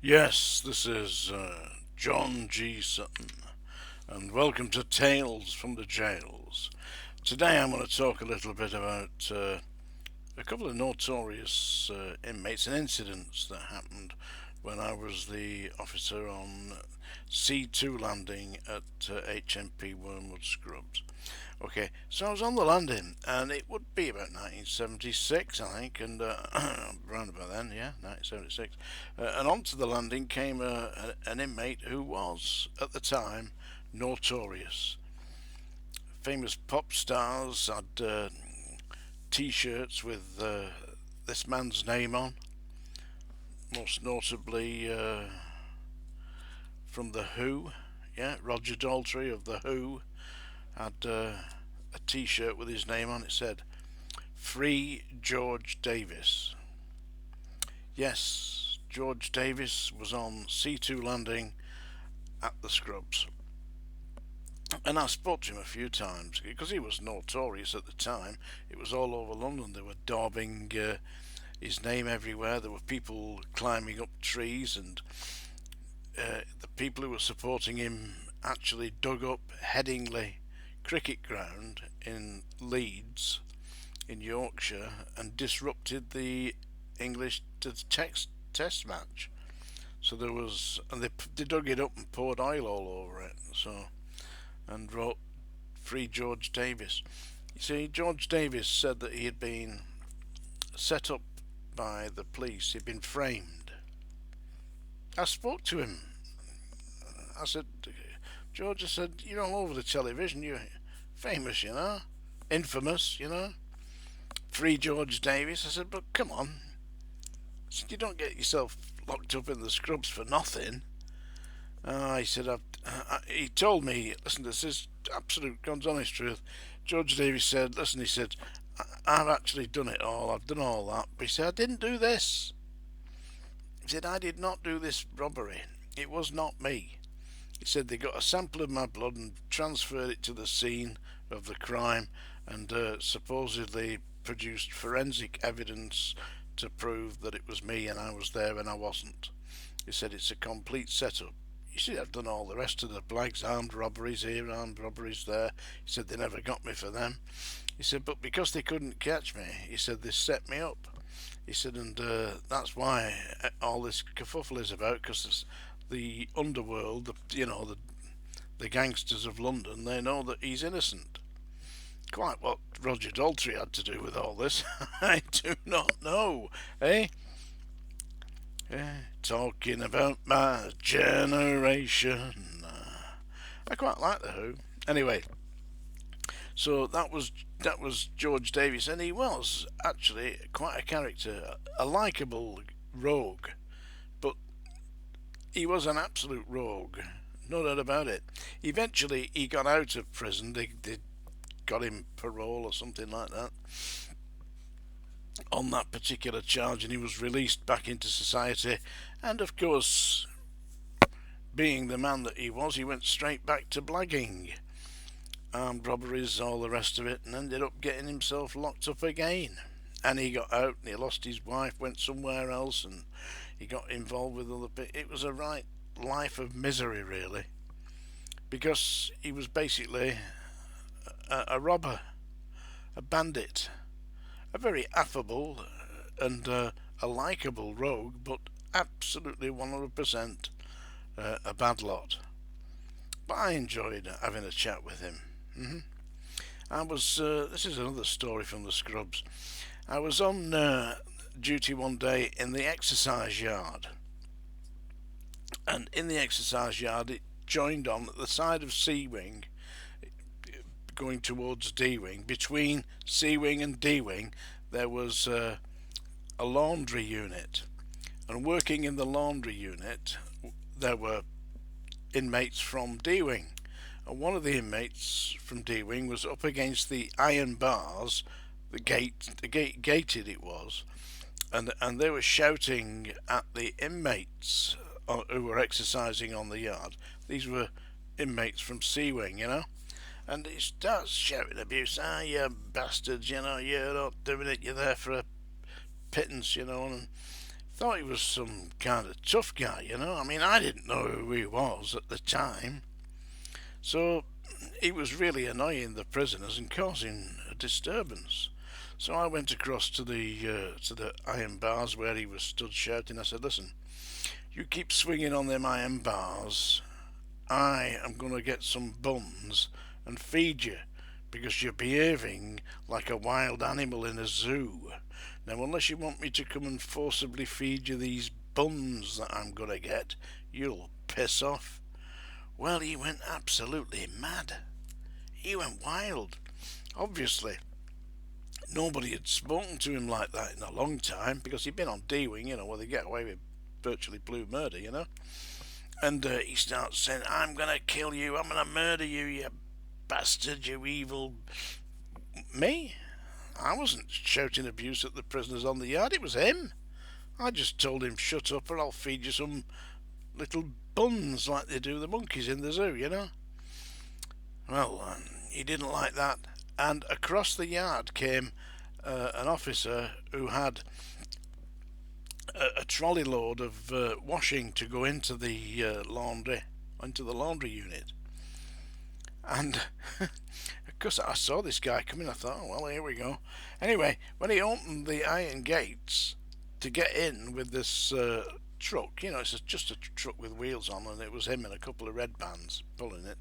Yes, this is John G. Sutton, and welcome to Tales from the Jails. Today I'm going to talk a little bit about a couple of notorious inmates and incidents that happened when I was the officer on C2 landing at HMP Wormwood Scrubs. Okay, so I was on the landing, and it would be about 1976, I think, and around about then, yeah, 1976. And onto the landing came an inmate who was, at the time, notorious. Famous pop stars had T-shirts with this man's name on, most notably from the Who. Yeah, Roger Daltrey of the Who had a T-shirt with his name on. It said Free George Davis. Yes, George Davis was on C2 landing at the Scrubs. And I spoke to him a few times because he was notorious at the time. It was all over London. They were daubing his name everywhere. There were people climbing up trees, and the people who were supporting him actually dug up Headingley cricket ground in Leeds in Yorkshire and disrupted the English test match. So there was, and they dug it up and poured oil all over it. So and wrote "Free George Davis." You see, George Davis said that he had been set up by the police. He'd been framed. I spoke to him. I said, George, I said, you're all over the television. You're famous, infamous, Free George Davis. I said, but come on. I said, you don't get yourself locked up in the Scrubs for nothing. He said, he told me, listen, this is absolute God's honest truth. George Davis said, listen, he said, I've actually done it all. I've done all that. But he said, I didn't do this. He said, I did not do this robbery. It was not me. He said they got a sample of my blood and transferred it to the scene of the crime and supposedly produced forensic evidence to prove that it was me and I was there and I wasn't. He said it's a complete setup. You see, I've done all the rest of the blags, armed robberies here, armed robberies there. He said they never got me for them. He said, but because they couldn't catch me, he said they set me up. He said, and that's why all this kerfuffle is about, because the underworld, the gangsters of London, they know that he's innocent. Quite what Roger Daltrey had to do with all this, I do not know, eh? Talking about my generation. I quite like the Who. Anyway, so that was George Davis, and he was actually quite a character, a likable rogue, but he was an absolute rogue, no doubt about it. Eventually, he got out of prison. They got him parole or something like that on that particular charge, and he was released back into society. And of course, being the man that he was, he went straight back to blagging, armed robberies, all the rest of it, and ended up getting himself locked up again. And he got out, and he lost his wife, went somewhere else, and he got involved with other people. It was a right life of misery, really, because he was basically a robber, a bandit, a very affable and a likable rogue, but absolutely 100% a bad lot. But I enjoyed having a chat with him. I was. This is another story from the Scrubs. I was on duty one day in the exercise yard, and in the exercise yard, it joined on at the side of C Wing, going towards D Wing. Between C Wing and D Wing, there was a laundry unit, and working in the laundry unit, there were inmates from D Wing. And one of the inmates from D Wing was up against the iron bars, gated it was, and they were shouting at the inmates who were exercising on the yard. These were inmates from C Wing, and he starts shouting abuse. You bastards, you're not doing it. You're there for a pittance, and thought he was some kind of tough guy, you know. I mean, I didn't know who he was at the time, so he was really annoying the prisoners and causing a disturbance. So I went across to the iron bars where he was stood shouting. I said, "Listen, you keep swinging on them iron bars. I am going to get some buns and feed you because you're behaving like a wild animal in a zoo. Now, unless you want me to come and forcibly feed you these buns that I'm going to get, you'll piss off." Well, he went absolutely mad. He went wild. Obviously, nobody had spoken to him like that in a long time because he'd been on D-Wing, you know, where they get away with virtually blue murder, you know. And he starts saying, "I'm going to kill you, I'm going to murder you, you bastard, you evil..." Me? I wasn't shouting abuse at the prisoners on the yard, it was him. I just told him, "Shut up or I'll feed you some little buns like they do the monkeys in the zoo, you know." Well, he didn't like that, and across the yard came an officer who had a trolley load of washing to go into the laundry unit. And because I saw this guy coming, I thought, "Oh well, here we go." Anyway, when he opened the iron gates to get in with this truck, you know, it's just a truck with wheels on, and it was him and a couple of red bands pulling it.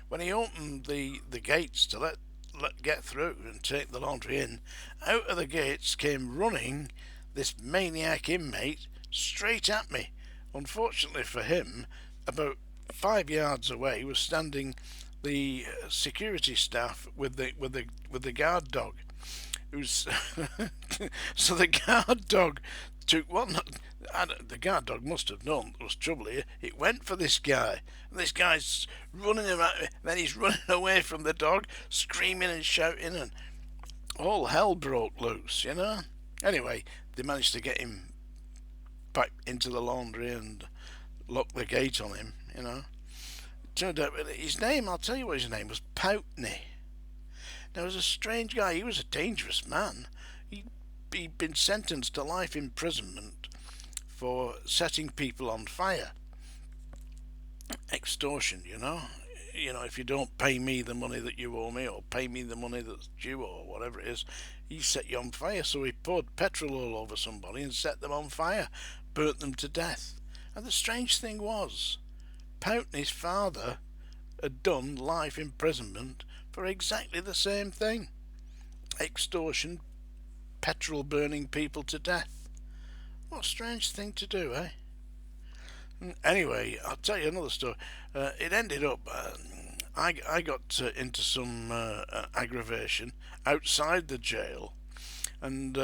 When he opened the gates to let get through and take the laundry in, out of the gates came running this maniac inmate straight at me. Unfortunately for him, about 5 yards away was standing the security staff with the guard dog, who's so the guard dog took one. The guard dog must have known there was trouble here. It went for this guy, and this guy's running around. Then he's running away from the dog, screaming and shouting, and all hell broke loose, you know. Anyway, they managed to get him back into the laundry and lock the gate on him, you know. Turned out his name, I'll tell you what his name was, Pountney. Now, he was a strange guy. He was a dangerous man. He'd been sentenced to life imprisonment for setting people on fire. Extortion, you know. You know, if you don't pay me the money that you owe me, or pay me the money that's due, or whatever it is, he set you on fire. So he poured petrol all over somebody and set them on fire, burnt them to death. And the strange thing was, Pountney's father had done life imprisonment for exactly the same thing. Extortion, petrol burning people to death. What a strange thing to do, eh? Anyway, I'll tell you another story. It ended up, I got into some aggravation outside the jail, and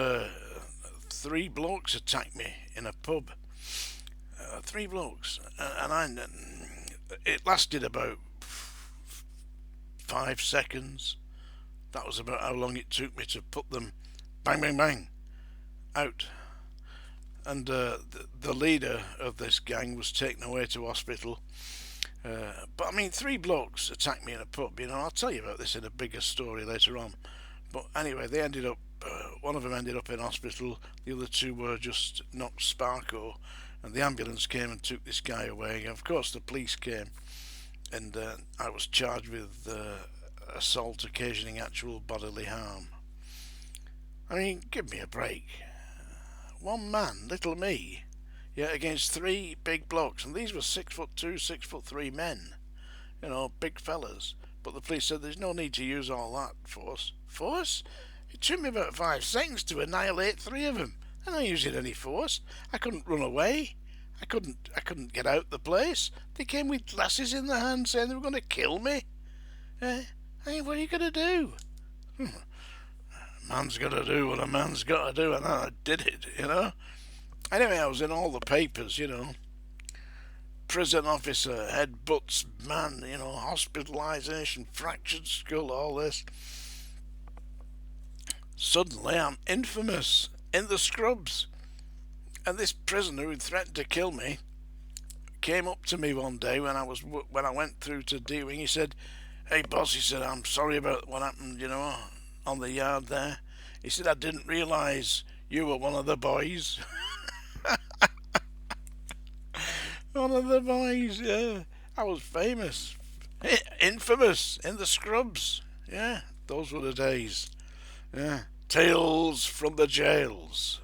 3 blokes attacked me in a pub. 3 blokes, and it lasted about 5 seconds. That was about how long it took me to put them bang, bang, bang out. And the leader of this gang was taken away to hospital. But I mean, 3 blokes attacked me in a pub. You know, I'll tell you about this in a bigger story later on. But anyway, they ended up. One of them ended up in hospital. The other 2 were just knocked sparko, and the ambulance came and took this guy away. And of course, the police came, and I was charged with assault occasioning actual bodily harm. I mean, give me a break. One man, little me, yeah, against 3 big blokes, and these were 6'2", 6'3" men, you know, big fellas. But the police said there's no need to use all that force. Force? It took me about 5 seconds to annihilate 3 of them. I'm not using any force. I couldn't run away. I couldn't get out the place. They came with glasses in their hands saying they were going to kill me. I mean, what are you going to do? Man's got to do what a man's got to do, and I did it, you know. Anyway, I was in all the papers, you know. Prison officer, head butts man, you know, hospitalisation, fractured skull, all this. Suddenly, I'm infamous in the scrubs. And this prisoner who threatened to kill me came up to me one day when I went through to D-Wing. He said, "Hey boss," he said, "I'm sorry about what happened, you know, on the yard there." He said, "I didn't realise you were one of the boys." one of the boys. Yeah, I was famous, infamous in the scrubs. Yeah, those were the days. Yeah, tales from the jails.